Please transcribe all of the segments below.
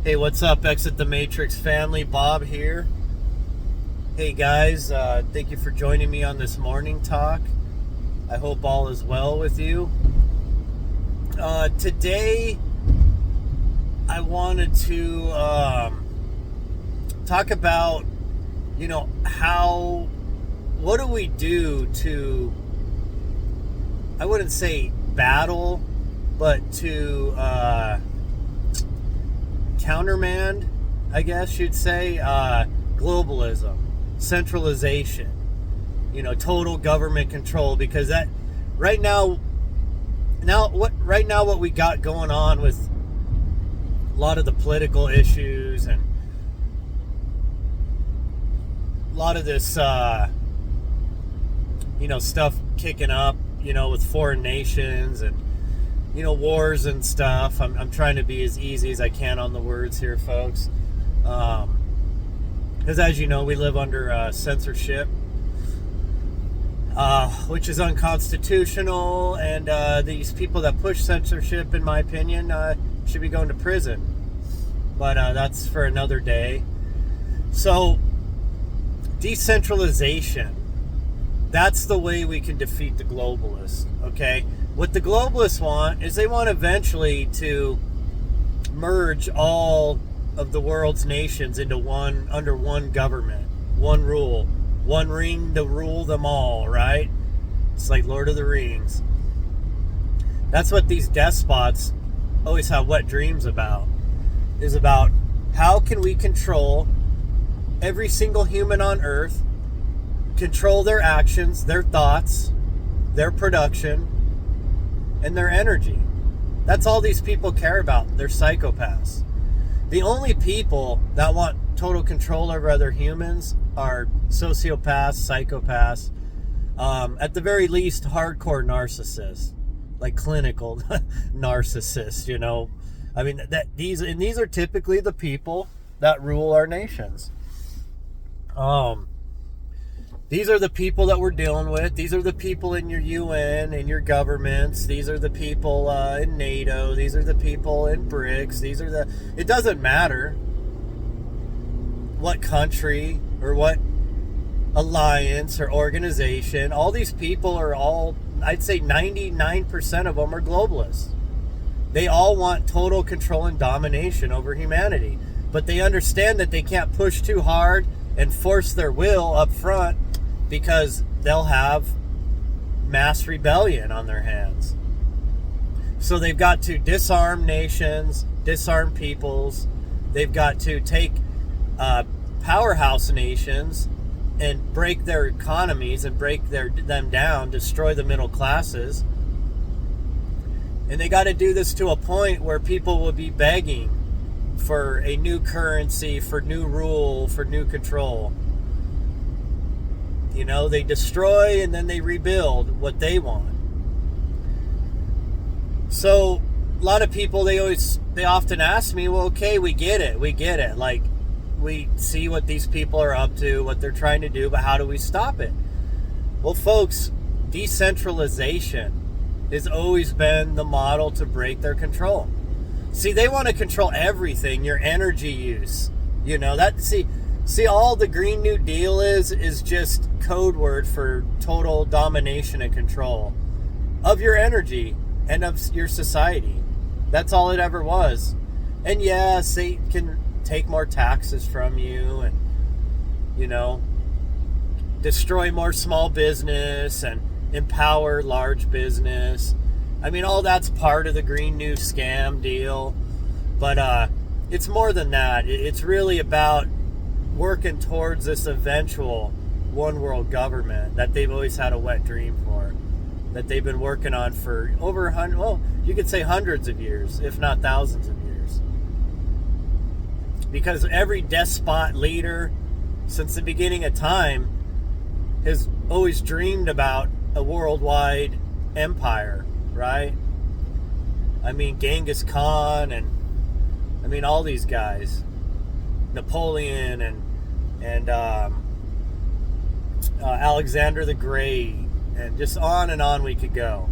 Hey, what's up, Exit the Matrix family? Bob here. Hey guys, thank you for joining me on this morning talk. I hope all is well with you. Today, I wanted to talk about, what do we do to, I wouldn't say battle, but to countermand, I guess you'd say, globalism, centralization, total government control, because that right now what we got going on with a lot of the political issues and a lot of this stuff kicking up, with foreign nations and wars and stuff. I'm trying to be as easy as I can on the words here, folks, because as you know, we live under censorship, which is unconstitutional, and these people that push censorship, in my opinion, should be going to prison, but that's for another day. So decentralization, that's the way we can defeat the globalists. Okay, what the globalists want is they want eventually to merge all of the world's nations into one, under one government, one rule, one ring to rule them all, right? It's like Lord of the Rings. That's what these despots always have wet dreams about, is about how can we control every single human on earth, control their actions, their thoughts, their production, and their energy. That's all these people care about. They're psychopaths. The only people that want total control over other humans are sociopaths, psychopaths, at the very least, hardcore narcissists, like clinical narcissists. I mean, these are typically the people that rule our nations. These are the people that we're dealing with. These are the people in your UN, in your governments. These are the people in NATO. These are the people in BRICS. It doesn't matter what country or what alliance or organization. All these people are all, I'd say 99% of them are globalists. They all want total control and domination over humanity. But they understand that they can't push too hard and force their will up front, because they'll have mass rebellion on their hands. So they've got to disarm nations, disarm peoples. They've got to take powerhouse nations and break their economies and break them down, destroy the middle classes. And they got to do this to a point where people will be begging for a new currency, for new rule, for new control. They destroy and then they rebuild what they want. So a lot of people, they often ask me, well, okay, we get it. Like, we see what these people are up to, what they're trying to do, but how do we stop it? Well, folks, decentralization has always been the model to break their control. See, they want to control everything, your energy use. See, all the Green New Deal is just code word for total domination and control of your energy and of your society. That's all it ever was. And yes, they can take more taxes from you and, destroy more small business and empower large business. I mean, all that's part of the Green New scam deal. But it's more than that. It's really about working towards this eventual one world government that they've always had a wet dream for, that they've been working on for over you could say hundreds of years, if not thousands of years. Because every despot leader since the beginning of time has always dreamed about a worldwide empire, right? I mean, Genghis Khan and all these guys, Napoleon and Alexander the Great, and just on we could go.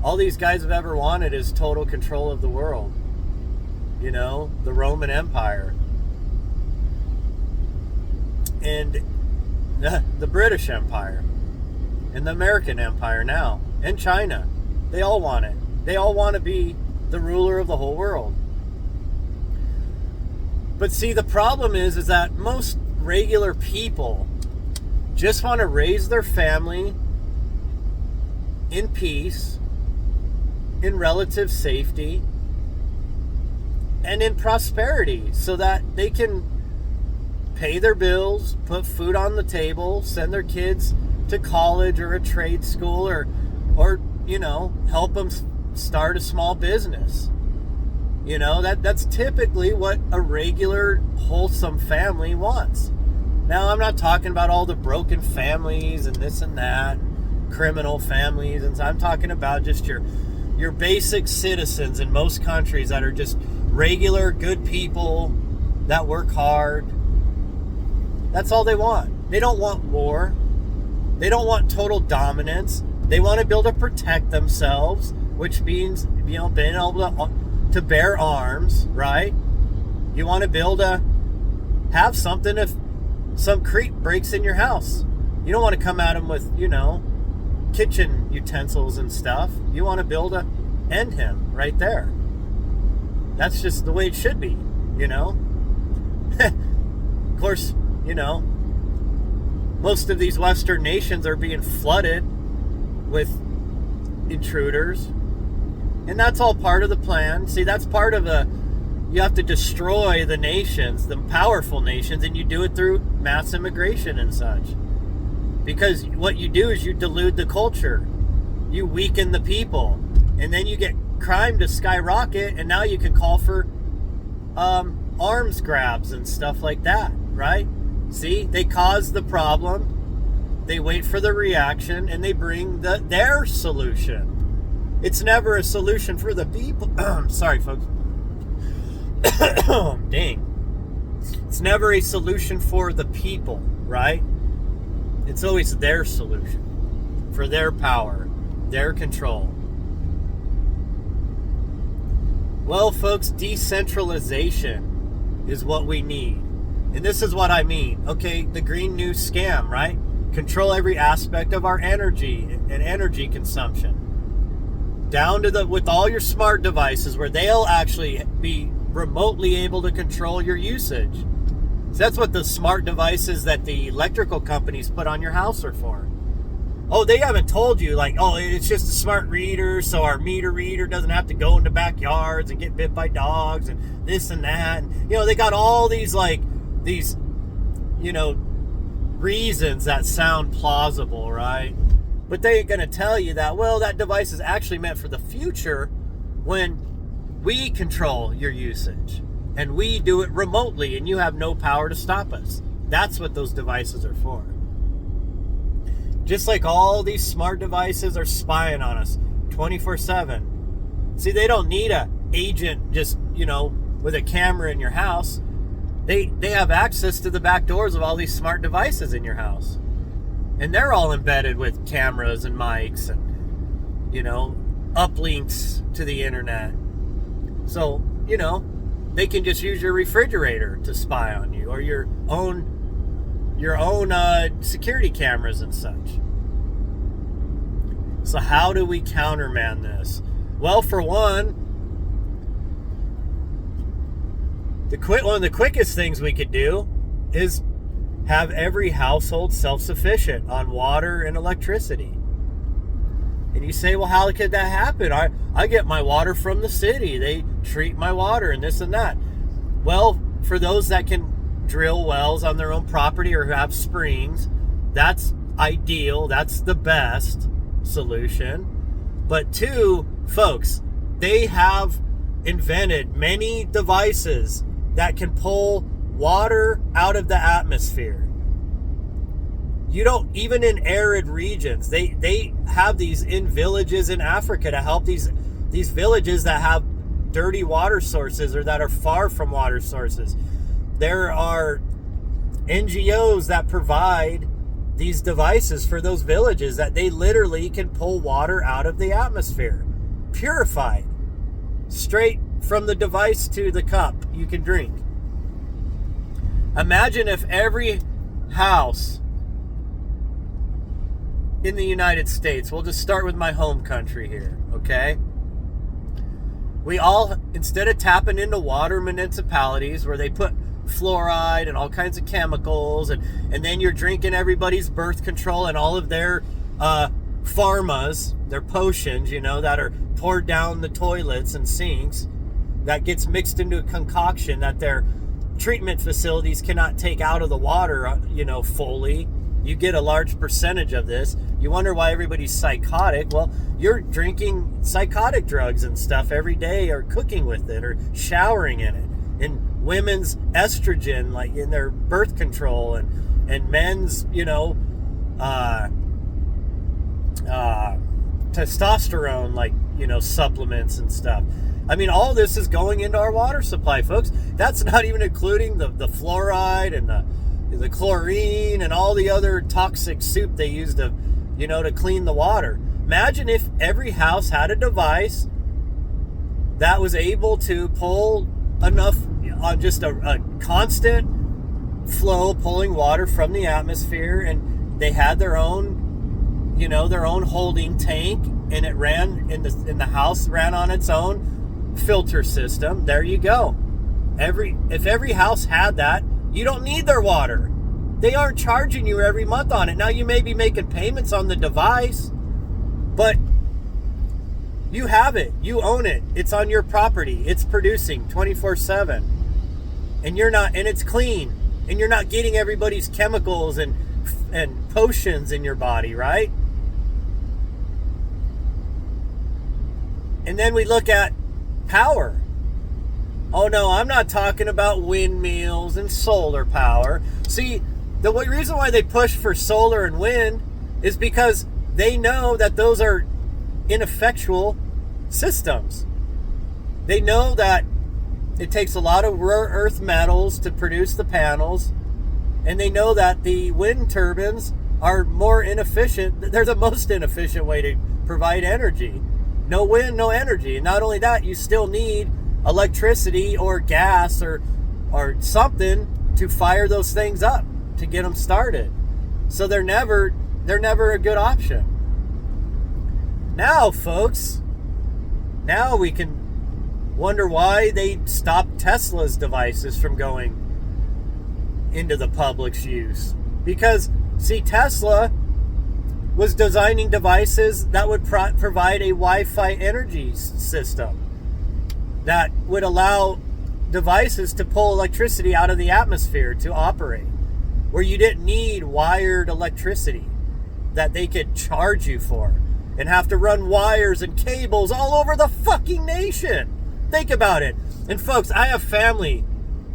All these guys have ever wanted is total control of the world. the Roman Empire, and the British Empire, and the American Empire now, and China. They all want it. They all want to be the ruler of the whole world. But see, the problem is that most regular people just want to raise their family in peace, in relative safety, and in prosperity, so that they can pay their bills, put food on the table, send their kids to college or a trade school, or help them start a small business. That's typically what a regular, wholesome family wants. Now, I'm not talking about all the broken families and this and that, criminal families, and I'm talking about just your basic citizens in most countries that are just regular, good people that work hard. That's all they want. They don't want war. They don't want total dominance. They want to be able to protect themselves, which means, being able to bear arms, right? You want to be able to have something if some creep breaks in your house. You don't want to come at them with, kitchen utensils and stuff. You want to be able to end him right there. That's just the way it should be, Of course, most of these Western nations are being flooded with intruders. And that's all part of the plan. See, that's part of you have to destroy the nations, the powerful nations, and you do it through mass immigration and such. Because what you do is you dilute the culture. You weaken the people. And then you get crime to skyrocket, and now you can call for arms grabs and stuff like that, right? See, they cause the problem, they wait for the reaction, and they bring their solution. It's never a solution for the people. Sorry, folks. Dang. It's never a solution for the people, right? It's always their solution for their power, their control. Well, folks, decentralization is what we need. And this is what I mean. Okay, the Green New Scam, right? Control every aspect of our energy and energy consumption. Down to with all your smart devices, where they'll actually be remotely able to control your usage. So that's what the smart devices that the electrical companies put on your house are for. Oh, they haven't told you, it's just a smart reader, so our meter reader doesn't have to go into backyards and get bit by dogs and this and that. And, they got all these reasons that sound plausible, right? But they ain't going to tell you that, that device is actually meant for the future when we control your usage and we do it remotely and you have no power to stop us. That's what those devices are for. Just like all these smart devices are spying on us 24/7. See, they don't need a agent just, with a camera in your house. They have access to the back doors of all these smart devices in your house. And they're all embedded with cameras and mics and, uplinks to the internet. So, they can just use your refrigerator to spy on you, or your own security cameras and such. So how do we countermand this? Well, for one, one of the quickest things we could do is have every household self-sufficient on water and electricity. And you say, well, how could that happen? I get my water from the city. They treat my water and this and that. Well, for those that can drill wells on their own property or have springs, that's ideal. That's the best solution. But two, folks, they have invented many devices that can pull water out of the atmosphere. You don't, even in arid regions, they have these in villages in Africa to help these villages that have dirty water sources or that are far from water sources. There are NGOs that provide these devices for those villages that they literally can pull water out of the atmosphere, purified, straight from the device to the cup you can drink. Imagine if every house in the United States, we'll just start with my home country here, okay? We all, instead of tapping into water municipalities where they put fluoride and all kinds of chemicals, and then you're drinking everybody's birth control and all of their pharmas, their potions, that are poured down the toilets and sinks, that gets mixed into a concoction that their treatment facilities cannot take out of the water, fully. You get a large percentage of this. You wonder why everybody's psychotic. Well, you're drinking psychotic drugs and stuff every day, or cooking with it, or showering in it. And women's estrogen, like in their birth control, and men's, testosterone, like, supplements and stuff. I mean, all this is going into our water supply, folks. That's not even including the fluoride and the chlorine and all the other toxic soup they use to clean the water. Imagine if every house had a device that was able to pull enough on just a constant flow, pulling water from the atmosphere, and they had their own, their own holding tank, and it ran in the house, ran on its own filter system. There you go. If every house had that, you don't need their water. They aren't charging you every month on it. Now, you may be making payments on the device, but you have it. You own it. It's on your property. It's producing 24/7. And it's clean. And you're not getting everybody's chemicals and potions in your body, right? And then we look at power. Oh no, I'm not talking about windmills and solar power. See, the reason why they push for solar and wind is because they know that those are ineffectual systems. They know that it takes a lot of rare earth metals to produce the panels, and they know that the wind turbines are more inefficient. They're the most inefficient way to provide energy. No wind, no energy. And not only that, you still need electricity or gas or something to fire those things up to get them started. So they're never a good option. Now, folks, we can wonder why they stopped Tesla's devices from going into the public's use. Because, see, Tesla was designing devices that would provide a Wi-Fi energy system that would allow devices to pull electricity out of the atmosphere to operate, where you didn't need wired electricity that they could charge you for and have to run wires and cables all over the fucking nation. Think about it. And folks, I have family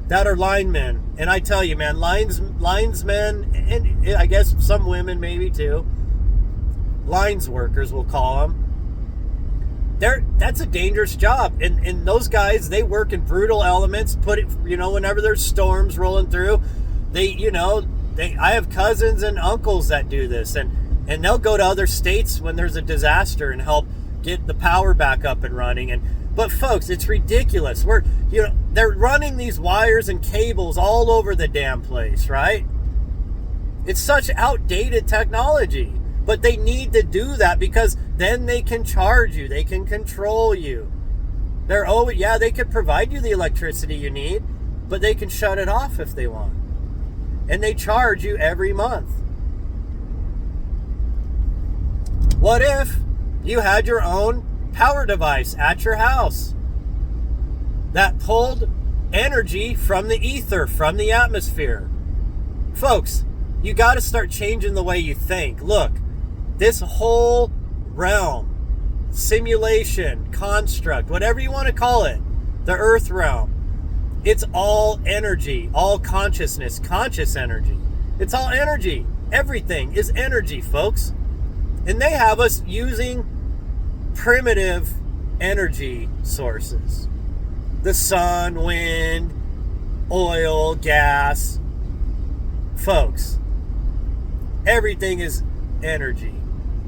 that are linemen, and I tell you, man, linesmen, and I guess some women maybe too, lines workers we'll call them, that's a dangerous job. And those guys, they work in brutal elements, whenever there's storms rolling through, I have cousins and uncles that do this, and they'll go to other states when there's a disaster and help get the power back up and running. But folks, it's ridiculous. They're running these wires and cables all over the damn place, right? It's such outdated technology. But they need to do that because then they can charge you. They can control you. They could provide you the electricity you need, but they can shut it off if they want. And they charge you every month. What if you had your own power device at your house that pulled energy from the ether, from the atmosphere? Folks, you got to start changing the way you think. Look, this whole realm, simulation, construct, whatever you want to call it, the earth realm, it's all energy, all consciousness, conscious energy. It's all energy. Everything is energy, folks. And they have us using primitive energy sources. The sun, wind, oil, gas. Folks, everything is energy.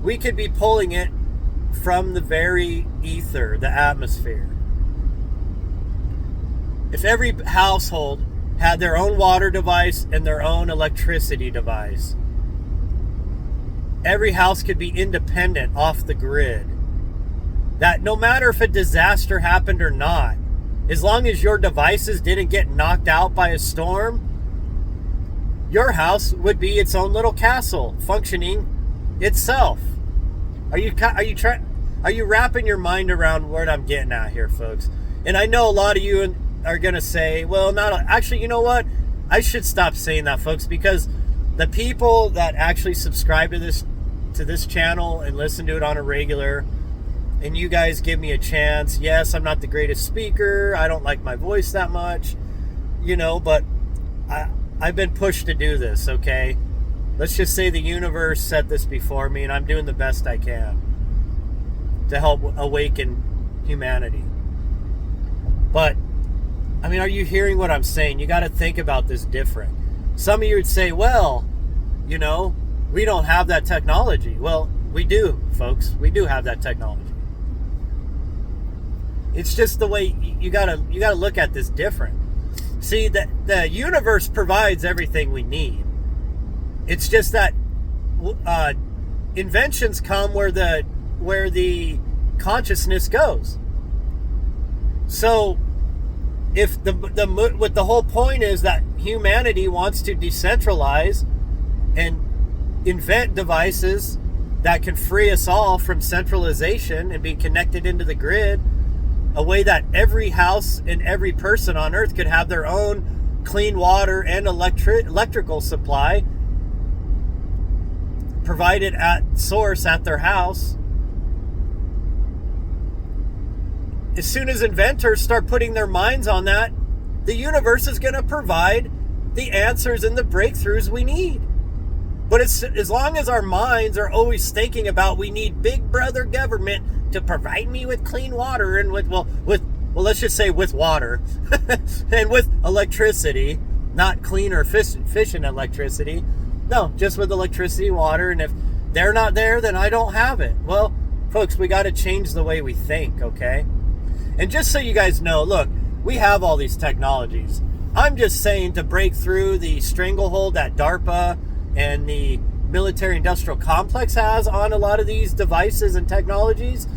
We could be pulling it from the very ether, the atmosphere. if every household had their own water device and their own electricity device, every house could be independent off the grid. That no matter if a disaster happened or not, as long as your devices didn't get knocked out by a storm, your house would be its own little castle, functioning itself. Are you wrapping your mind around what I'm getting at here, folks? And I know a lot of you are going to say, well, actually, you know what? I should stop saying that, folks, because the people that actually subscribe to this channel and listen to it on a regular, and you guys give me a chance. Yes, I'm not the greatest speaker. I don't like my voice that much, but I've been pushed to do this, okay? Let's just say the universe set this before me, and I'm doing the best I can to help awaken humanity. But, are you hearing what I'm saying? You got to think about this different. Some of you would say, well, we don't have that technology. Well, we do, folks. We do have that technology. It's just the way you gotta look at this different. See, the universe provides everything we need. It's just that inventions come where the consciousness goes. So, if what the whole point is that humanity wants to decentralize and invent devices that can free us all from centralization and be connected into the grid, a way that every house and every person on earth could have their own clean water and electrical supply provided at source at their house. As soon as inventors start putting their minds on that, the universe is going to provide the answers and the breakthroughs we need. But as long as our minds are always thinking about, we need big brother government to provide me with clean water and with let's just say with water and with electricity, not clean or efficient electricity. No, just with electricity, water, and if they're not there, then I don't have it. Well, folks, we got to change the way we think, okay? And just so you guys know, look, we have all these technologies. I'm just saying, to break through the stranglehold that DARPA and the military-industrial complex has on a lot of these devices and technologies,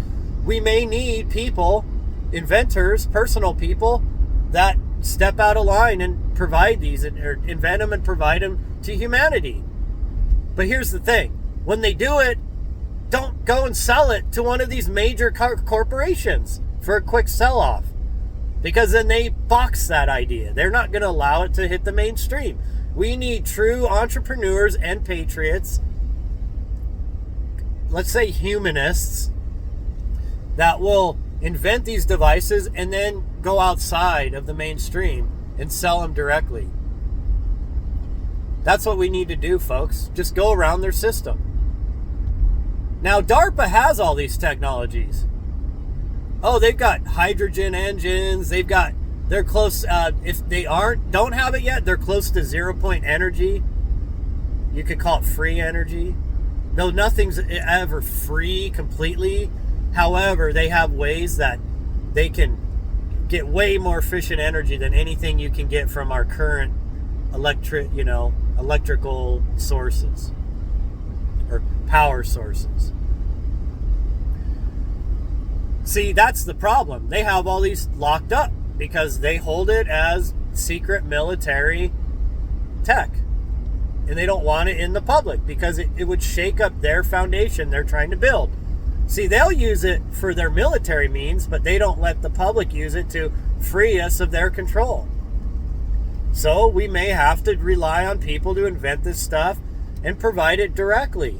we may need people, inventors, personal people, that step out of line and provide these, or invent them and provide them to humanity. But here's the thing. When they do it, don't go and sell it to one of these major corporations for a quick sell-off, because then they box that idea. They're not going to allow it to hit the mainstream. We need true entrepreneurs and patriots, let's say humanists, that will invent these devices and then go outside of the mainstream and sell them directly. That's what we need to do, folks. Just go around their system. Now, DARPA has all these technologies. Oh, they've got hydrogen engines. They're close. If they don't have it yet, they're close to 0-point energy. You could call it free energy. No, nothing's ever free completely. However, they have ways that they can get way more efficient energy than anything you can get from our current electrical sources or power sources. See, that's the problem. They have all these locked up because they hold it as secret military tech. And they don't want it in the public because it would shake up their foundation they're trying to build. See, they'll use it for their military means, but they don't let the public use it to free us of their control. So we may have to rely on people to invent this stuff and provide it directly.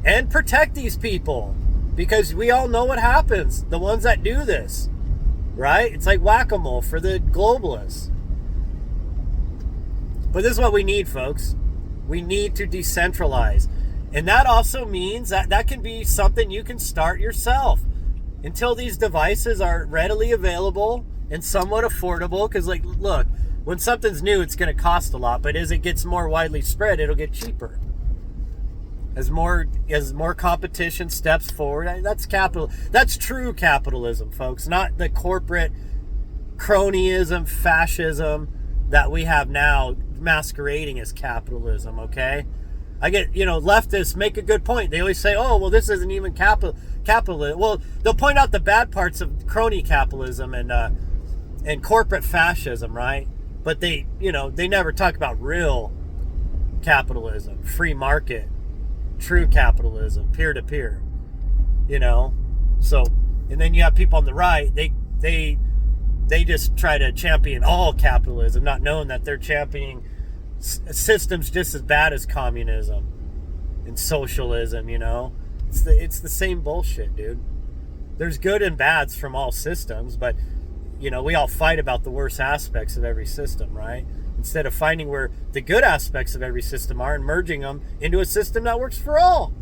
And protect these people, because we all know what happens. The ones that do this, right? It's like whack-a-mole for the globalists. But this is what we need, folks. We need to decentralize. And that also means that can be something you can start yourself until these devices are readily available and somewhat affordable. Because, look, when something's new, it's going to cost a lot. But as it gets more widely spread, it'll get cheaper. As more competition steps forward, that's capital. That's true capitalism, folks. Not the corporate cronyism, fascism that we have now masquerading as capitalism, okay? I get, leftists make a good point. They always say, oh, well, this isn't even capitalism. Well, they'll point out the bad parts of crony capitalism and corporate fascism, right? But they never talk about real capitalism, free market, true capitalism, peer-to-peer, So, and then you have people on the right, they just try to champion all capitalism, not knowing that they're championing systems just as bad as communism and socialism. It's the same bullshit, dude. There's good and bads from all systems, but we all fight about the worst aspects of every system, right? Instead of finding where the good aspects of every system are and merging them into a system that works for all.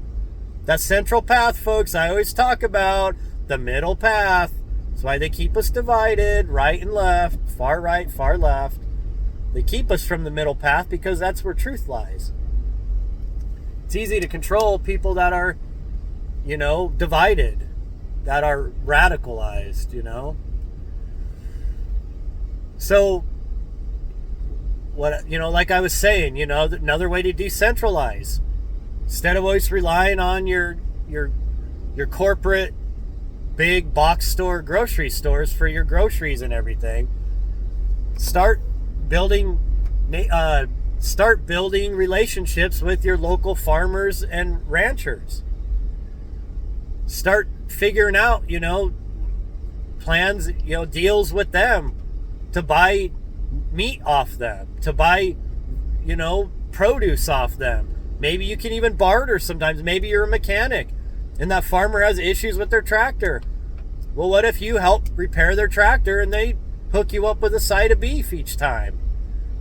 That central path, folks, I always talk about, the middle path. That's why they keep us divided, right and left, far right, far left. They keep us from the middle path because that's where truth lies. It's easy to control people that are, divided, that are radicalized, So, like I was saying, another way to decentralize. Instead of always relying on your corporate big box store grocery stores for your groceries and everything, start building relationships with your local farmers and ranchers. Start figuring out, plans, deals with them to buy meat off them, to buy, produce off them. Maybe you can even barter sometimes. Maybe you're a mechanic and that farmer has issues with their tractor. Well, what if you help repair their tractor and they hook you up with a side of beef each time?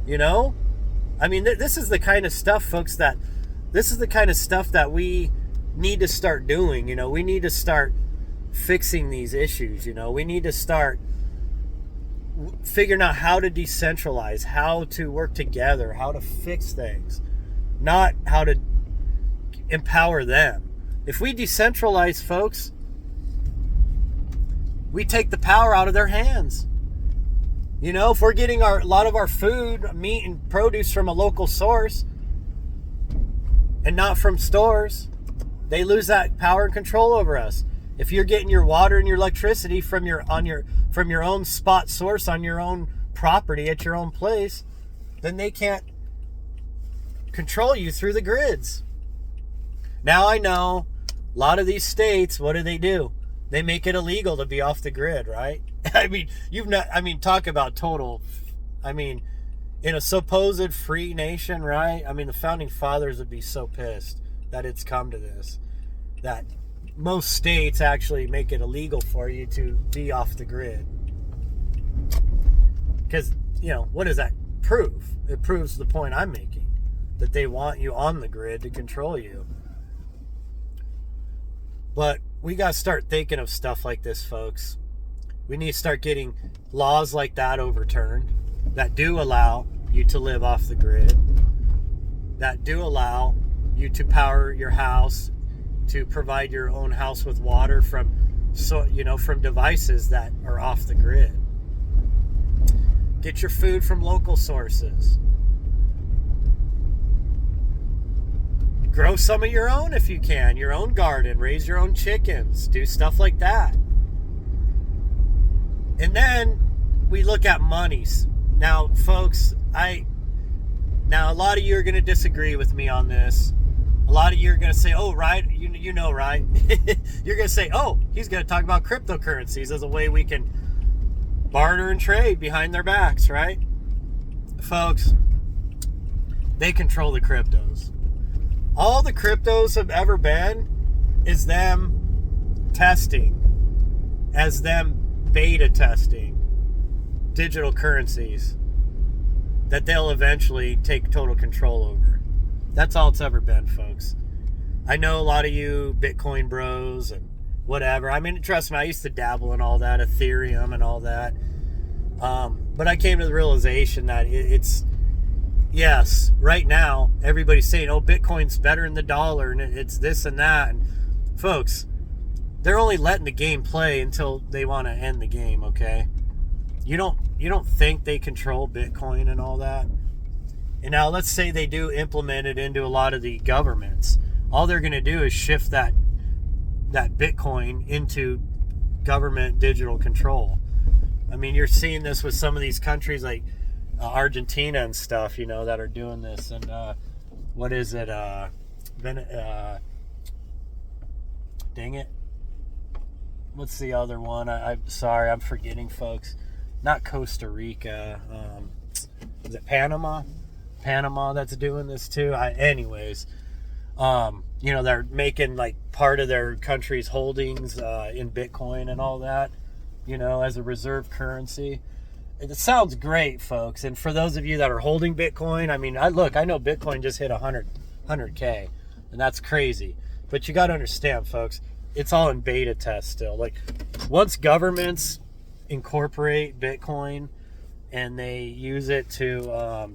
This is the kind of stuff, folks, that we need to start doing. We need to start fixing these issues. We need to start figuring out how to decentralize, how to work together, how to fix things, not how to empower them. If we decentralize, folks, we take the power out of their hands. If we're getting a lot of our food, meat, and produce from a local source and not from stores, they lose that power and control over us. If you're getting your water and your electricity from your own spot source on your own property at your own place, then they can't control you through the grids. Now I know a lot of these states, what do? They make it illegal to be off the grid, right? Talk about total, in a supposed free nation, right? The founding fathers would be so pissed that it's come to this, that most states actually make it illegal for you to be off the grid. Because, what does that prove? It proves the point I'm making, that they want you on the grid to control you. But we got to start thinking of stuff like this, folks. We need to start getting laws like that overturned that do allow you to live off the grid, that do allow you to power your house, to provide your own house with water from devices that are off the grid. Get your food from local sources. Grow some of your own if you can, your own garden, raise your own chickens, do stuff like that. And then we look at monies. Now, folks, a lot of you are going to disagree with me on this. A lot of you are going to say, oh, right, right? You're going to say, oh, he's going to talk about cryptocurrencies as a way we can barter and trade behind their backs, right? Folks, they control the cryptos. All the cryptos have ever been is them testing, as them beta testing digital currencies that they'll eventually take total control over. That's all it's ever been, folks. I know a lot of you Bitcoin bros and whatever. Trust me, I used to dabble in all that, Ethereum and all that. But I came to the realization that it's yes, right now, everybody's saying, oh, Bitcoin's better than the dollar, and it's this and that. And folks, they're only letting the game play until they want to end the game, okay? You don't think they control Bitcoin and all that? And now let's say they do implement it into a lot of the governments. All they're going to do is shift that Bitcoin into government digital control. I mean, you're seeing this with some of these countries like Argentina and stuff, that are doing this. And what is it? Dang it. What's the other one? I'm sorry, I'm forgetting, folks. Not Costa Rica. Is it Panama? Panama that's doing this too. Anyways, they're making like part of their country's holdings in Bitcoin and all that, as a reserve currency. It sounds great, folks. And for those of you that are holding Bitcoin, I mean, I know Bitcoin just hit 100K, and that's crazy. But you got to understand, folks, it's all in beta test still. Like, once governments incorporate Bitcoin and they use it to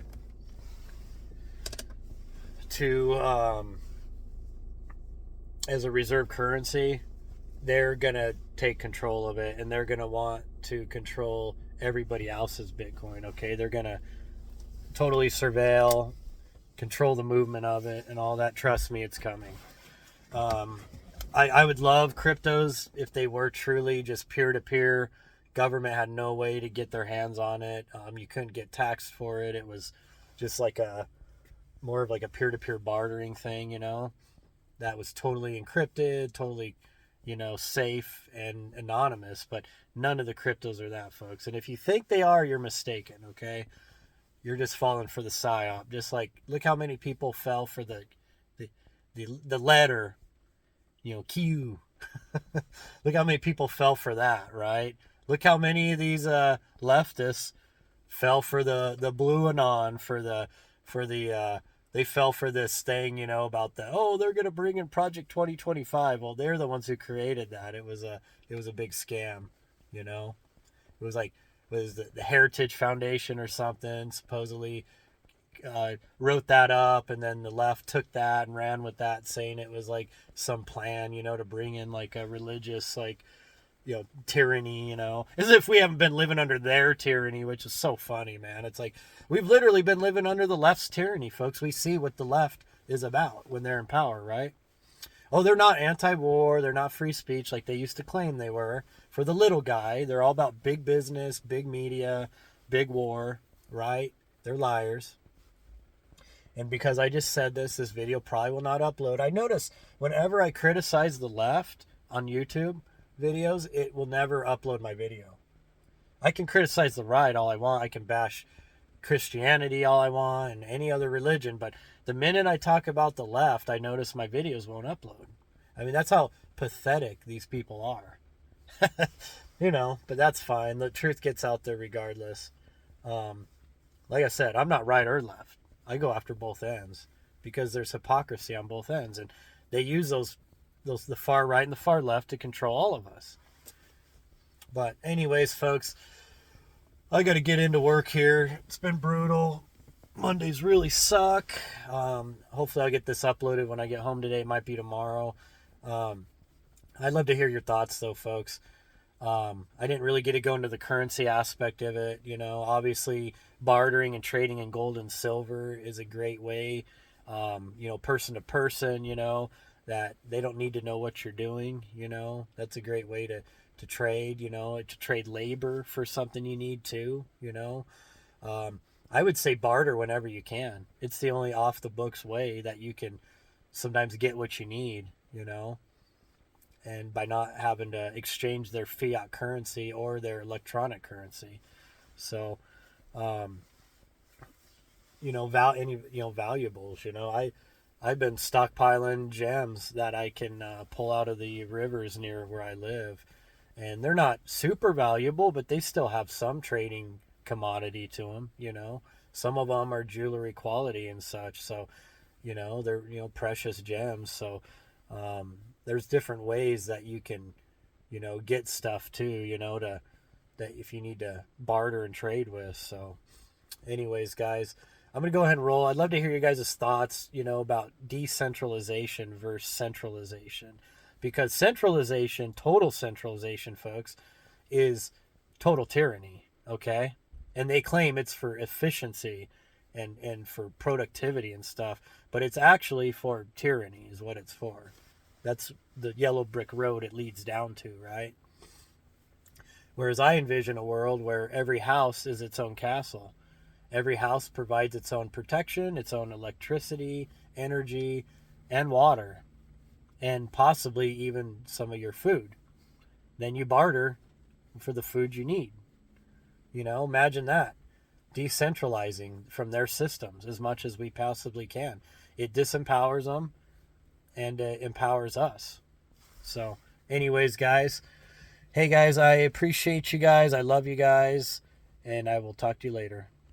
as a reserve currency, they're gonna take control of it, and they're gonna want to control everybody else's Bitcoin. Okay, they're gonna totally surveil, control the movement of it, and all that. Trust me, it's coming. I would love cryptos if they were truly just peer-to-peer. Government had no way to get their hands on it. You couldn't get taxed for it. It was just like more of like a peer-to-peer bartering thing, that was totally encrypted, totally, safe and anonymous. But none of the cryptos are that, folks. And if you think they are, you're mistaken, okay? You're just falling for the psyop. Just like, look how many people fell for the letter, Q. Look how many people fell for that, right? Look how many of these leftists fell for the blue anon, they fell for this thing, about they're going to bring in Project 2025. Well, they're the ones who created that. It was a big scam, It was like, was the Heritage Foundation or something supposedly wrote that up, and then the left took that and ran with that, saying it was like some plan, to bring in like a religious, like, tyranny, as if we haven't been living under their tyranny, which is so funny, man. It's like, we've literally been living under the left's tyranny, folks. We see what the left is about when they're in power, right? Oh, they're not anti-war, they're not free speech like they used to claim they were. For the little guy, they're all about big business, big media, big war, right? They're liars. And because I just said this video probably will not upload. I notice whenever I criticize the left on YouTube videos, it will never upload my video. I can criticize the right all I want. I can bash Christianity all I want and any other religion. But the minute I talk about the left, I notice my videos won't upload. I mean, that's how pathetic these people are. But that's fine. The truth gets out there regardless. Like I said, I'm not right or left. I go after both ends because there's hypocrisy on both ends, and they use the far right and the far left to control all of us. But anyways, folks, I got to get into work here. It's been brutal. Mondays really suck. Hopefully I'll get this uploaded when I get home today. It might be tomorrow. I'd love to hear your thoughts though, folks. I didn't really get to go into the currency aspect of it. Obviously bartering and trading in gold and silver is a great way, person to person, that they don't need to know what you're doing. That's a great way to trade, to trade labor for something you need to, I would say barter whenever you can. It's the only off the books way that you can sometimes get what you need, and by not having to exchange their fiat currency or their electronic currency. So, valuables, I've been stockpiling gems that I can pull out of the rivers near where I live. And they're not super valuable, but they still have some trading commodity to them, Some of them are jewelry quality and such. So, they're, precious gems. So, there's different ways that you can, get stuff too, that if you need to barter and trade with. So anyways, guys, I'm going to go ahead and roll. I'd love to hear you guys' thoughts, about decentralization versus centralization, because total centralization, folks, is total tyranny. okay? And they claim it's for efficiency and for productivity and stuff, but it's actually for tyranny, is what it's for. That's the yellow brick road it leads down to, right? Whereas I envision a world where every house is its own castle. Every house provides its own protection, its own electricity, energy, and water, and possibly even some of your food. Then you barter for the food you need. Imagine that. Decentralizing from their systems as much as we possibly can. It disempowers them and empowers us. So, anyways, guys, hey guys, I appreciate you guys. I love you guys, and I will talk to you later.